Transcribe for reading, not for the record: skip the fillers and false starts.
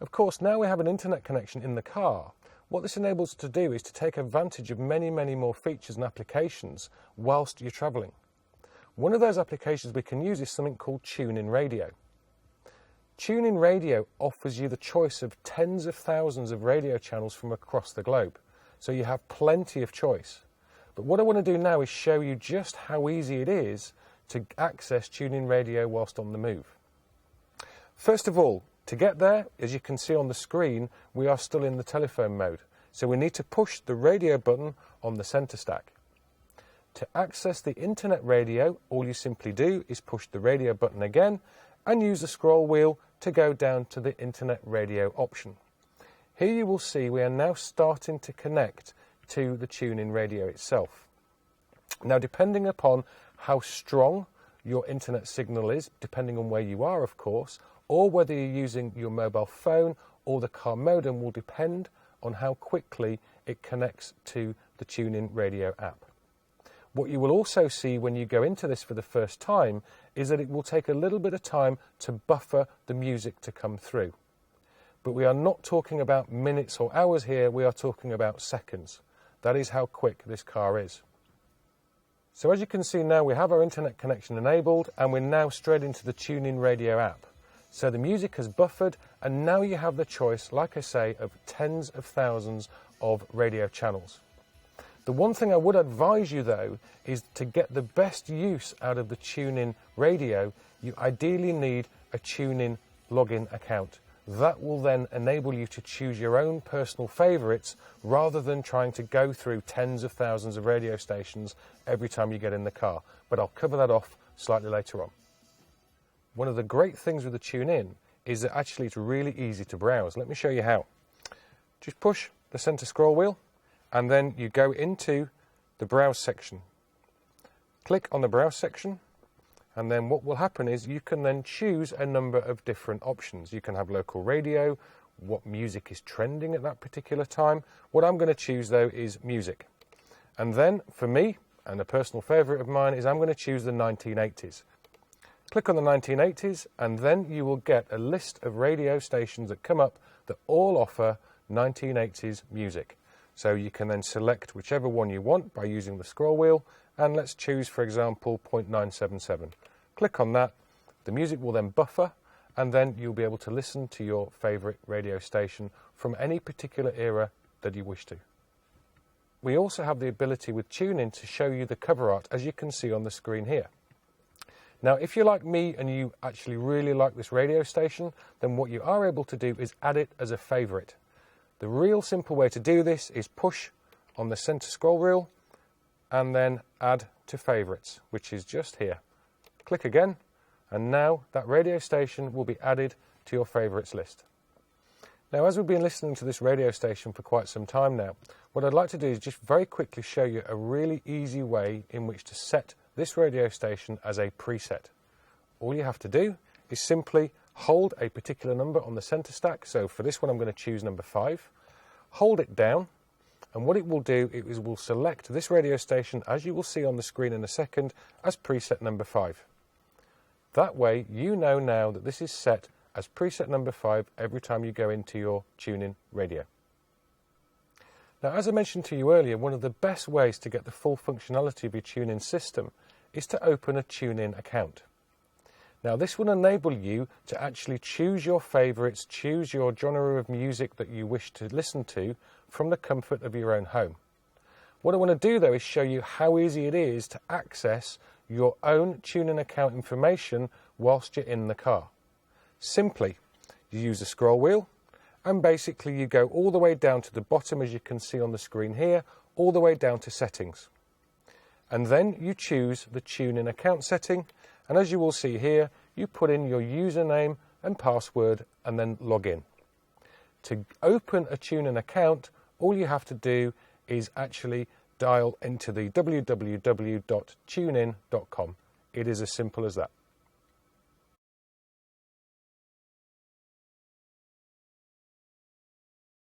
Of course, now we have an internet connection in the car. What this enables us to do is to take advantage of many more features and applications whilst you're travelling. One of those applications we can use is something called TuneIn Radio. TuneIn Radio offers you the choice of tens of thousands of radio channels from across the globe, so you have plenty of choice. But what I want to do now is show you just how easy it is to access TuneIn Radio whilst on the move. First of all, to get there, as you can see on the screen, we are still in the telephone mode, so we need to push the radio button on the centre stack. To access the internet radio, all you simply do is push the radio button again and use the scroll wheel to go down to the internet radio option. Here you will see we are now starting to connect to the TuneIn Radio itself. Now, depending upon how strong your internet signal is, depending on where you are, of course, or whether you're using your mobile phone or the car modem, will depend on how quickly it connects to the TuneIn Radio app. What you will also see when you go into this for the first time is that it will take a little bit of time to buffer the music to come through. But we are not talking about minutes or hours here, we are talking about seconds. That is how quick this car is. So as you can see now, we have our internet connection enabled and we're now straight into the TuneIn Radio app. So the music has buffered and now you have the choice, like I say, of tens of thousands of radio channels. The one thing I would advise you though is to get the best use out of the TuneIn Radio, you ideally need a TuneIn login account. That will then enable you to choose your own personal favourites rather than trying to go through tens of thousands of radio stations every time you get in the car. But I'll cover that off slightly later on. One of the great things with the TuneIn is that actually it's really easy to browse. Let me show you how. Just push the centre scroll wheel and then you go into the browse section. Click on the browse section and then what will happen is you can then choose a number of different options. You can have local radio, what music is trending at that particular time. What I'm going to choose though is music. And then for me, and a personal favourite of mine, is I'm going to choose the 1980s. Click on the 1980s and then you will get a list of radio stations that come up that all offer 1980s music. So you can then select whichever one you want by using the scroll wheel, and let's choose, for example, 0.977. Click on that, the music will then buffer and then you'll be able to listen to your favourite radio station from any particular era that you wish to. We also have the ability with TuneIn to show you the cover art, as you can see on the screen here. Now, if you're like me and you actually really like this radio station, then what you are able to do is add it as a favourite. The real simple way to do this is push on the centre scroll wheel and then add to favourites, which is just here. Click again, and now that radio station will be added to your favourites list. Now, as we've been listening to this radio station for quite some time now, what I'd like to do is just very quickly show you a really easy way in which to set this radio station as a preset. All you have to do is simply hold a particular number on the centre stack. So for this one I'm going to choose number 5. Hold it down and what it will do is will select this radio station, as you will see on the screen in a second, as preset number 5. That way you know now that this is set as preset number 5 every time you go into your TuneIn Radio. Now, as I mentioned to you earlier, one of the best ways to get the full functionality of your TuneIn system is to open a TuneIn account. Now, this will enable you to actually choose your favourites, choose your genre of music that you wish to listen to from the comfort of your own home. What I want to do though is show you how easy it is to access your own TuneIn account information whilst you're in the car. Simply, you use the scroll wheel and basically you go all the way down to the bottom, as you can see on the screen here, all the way down to settings. And then you choose the TuneIn account setting, and as you will see here, you put in your username and password and then log in. To open a TuneIn account, all you have to do is actually dial into the www.tunein.com. It is as simple as that.